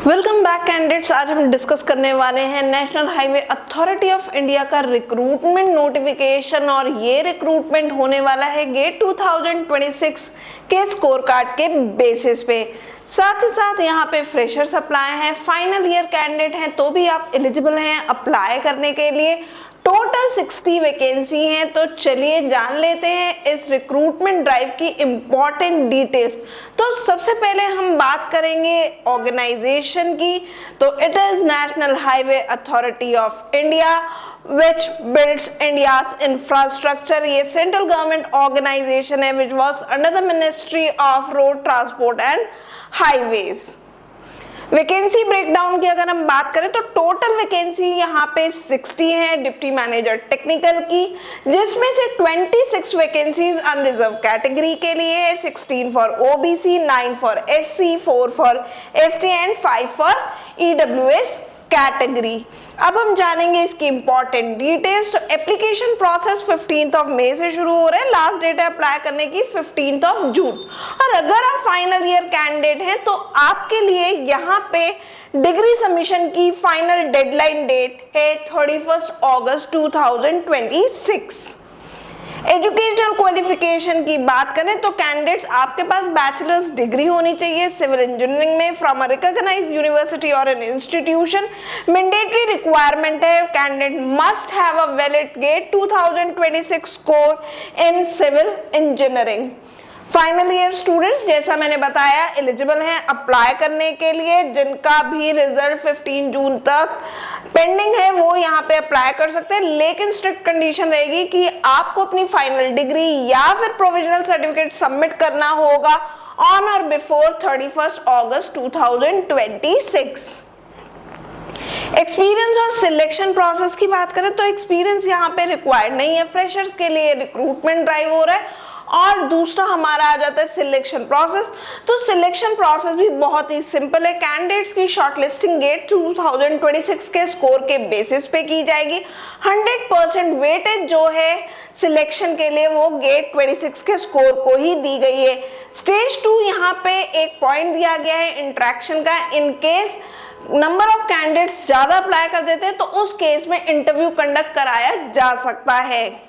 Welcome back candidates. आज हम discuss करने वाले हैं national highway authority of India का रिक्रूटमेंट नोटिफिकेशन, और ये रिक्रूटमेंट होने वाला है गेट 2026 के स्कोर कार्ड के बेसिस पे। साथ ही साथ यहाँ पे फ्रेशर्स अप्लाई हैं, फाइनल ईयर कैंडिडेट हैं तो भी आप एलिजिबल हैं अप्लाई करने के लिए। टोटल 60 वैकेंसी हैं। तो चलिए जान लेते हैं इस रिक्रूटमेंट ड्राइव की इंपॉर्टेंट डिटेल्स। तो सबसे पहले हम बात करेंगे ऑर्गेनाइजेशन की। तो it is national highway authority of India which builds India's infrastructure। ये सेंट्रल गवर्नमेंट ऑर्गेनाइजेशन है which works under the Ministry of Road Transport and Highways। Vacancy breakdown की अगर हम बात करें तो टोटल वैकेंसी यहाँ पे 60 है डिप्टी मैनेजर टेक्निकल की, जिसमें से 26 वैकेंसीज अनरिजर्व कैटेगरी के लिए है, 16 for OBC, 9 for SC, 4 for ST and 5 for EWS category. अब हम जानेंगे इसकी इंपॉर्टेंट डिटेल्स। तो एप्लीकेशन प्रोसेस 15 मई से शुरू हो रहा है, लास्ट डेट है अप्लाई करने की 15 जून। और अगर आप फाइनल ईयर कैंडिडेट हैं तो आपके लिए यहाँ पे डिग्री सबमिशन की फाइनल डेडलाइन डेट है 31 अगस्त 2026। एजुकेशनल क्वालिफिकेशन की बात करें तो कैंडिडेट्स आपके पास बैचलर्स डिग्री होनी चाहिए सिविल इंजीनियरिंग में फ्रॉम अ रिकॉग्नाइज्ड यूनिवर्सिटी और एन इंस्टीट्यूशन। मैंडेटरी रिक्वायरमेंट है candidate must have a valid GATE 2026 score in civil engineering. Final year students जैसा मैंने बताया एलिजिबल हैं अप्लाई करने के लिए, जिनका भी रिजल्ट 15 जून तक पेंडिंग है वो यहाँ पे अप्लाई कर सकते हैं। लेकिन स्ट्रिक्ट कंडीशन रहेगी कि आपको अपनी फाइनल डिग्री या फिर प्रोविजनल सर्टिफिकेट सबमिट करना होगा ऑन और बिफोर 31 अगस्त 2026। एक्सपीरियंस और सिलेक्शन प्रोसेस की बात करें तो एक्सपीरियंस यहाँ पे रिक्वायर्ड नहीं है, फ्रेशर्स के लिए रिक्रूटमेंट ड्राइव हो रहा है। और दूसरा हमारा आ जाता है सिलेक्शन प्रोसेस। तो सिलेक्शन प्रोसेस भी बहुत ही सिंपल है। कैंडिडेट्स की शॉर्टलिस्टिंग गेट 2026 के स्कोर के बेसिस पे की जाएगी। 100% वेटेज जो है सिलेक्शन के लिए वो गेट 26 के स्कोर को ही दी गई है। स्टेज 2 यहाँ पे एक पॉइंट दिया गया है इंटरेक्शन का। In case number of candidates ज्यादा अप्लाई कर देते हैं तो उस केस में इंटरव्यू कंडक्ट कराया जा सकता है।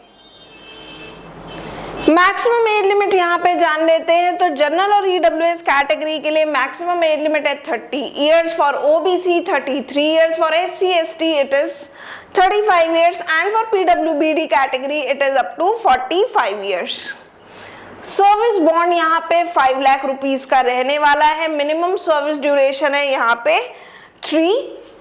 मैक्सिमम एज लिमिट यहाँ पे जान लेते हैं। तो जनरल और ईडब्ल्यूएस कैटेगरी के लिए मैक्सिमम एज लिमिट है 30 years, for OBC 33 years, for SC ST it is 35 years and for पीडब्ल्यूबीडी category it is up to 45 years. Service bond यहाँ पे 5 लाख रुपीस का रहने वाला है। मिनिमम सर्विस ड्यूरेशन है यहाँ पे 3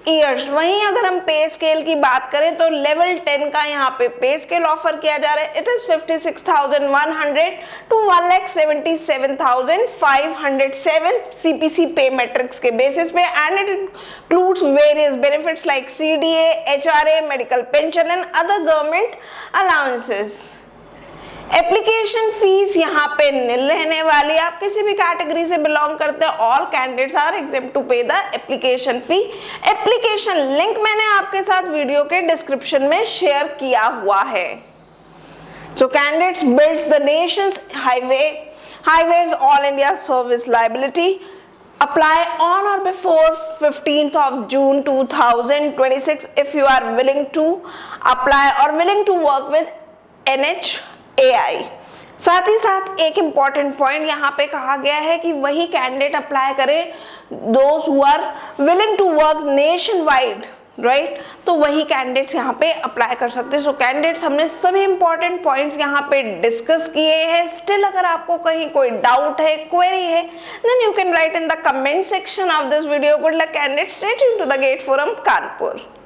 इयर्स। वहीं अगर हम पे स्केल की बात करें तो लेवल 10 का यहाँ पे पे स्केल ऑफर किया जा रहा है। इट इज 56,100 टू 1,77,507 सीपीसी पे मैट्रिक्स के बेसिस पे, and it includes various benefits like CDA, HRA, medical pension and other government allowances. Application fees यहाँ पे निल रहने वाली है। आप किसी भी कैटेगरी से बिलोंग करते हैं, all candidates are exempt to pay the application fee. Application link मैंने आपके साथ वीडियो के डिस्क्रिप्शन में शेयर किया हुआ है। So candidates builds the nations highways all India service liability. Apply on or before 15th June 2026 if you are willing to apply or willing to work with NHAI। साथ ही साथ एक important point यहाँ पे कहा गया है कि वही कैंडिडेट अप्लाई करे those who are willing to work nationwide, right? तो वही कैंडिडेट्स यहाँ पे अप्लाई कर सकते हैं। सो कैंडिडेट्स हमने सभी इंपॉर्टेंट पॉइंट्स यहाँ पे डिस्कस किए हैं। स्टिल अगर आपको कहीं कोई डाउट है, क्वेरी है, then you can write in the comment section of this video. Good luck candidates, stay tuned to the GATE forum Kanpur.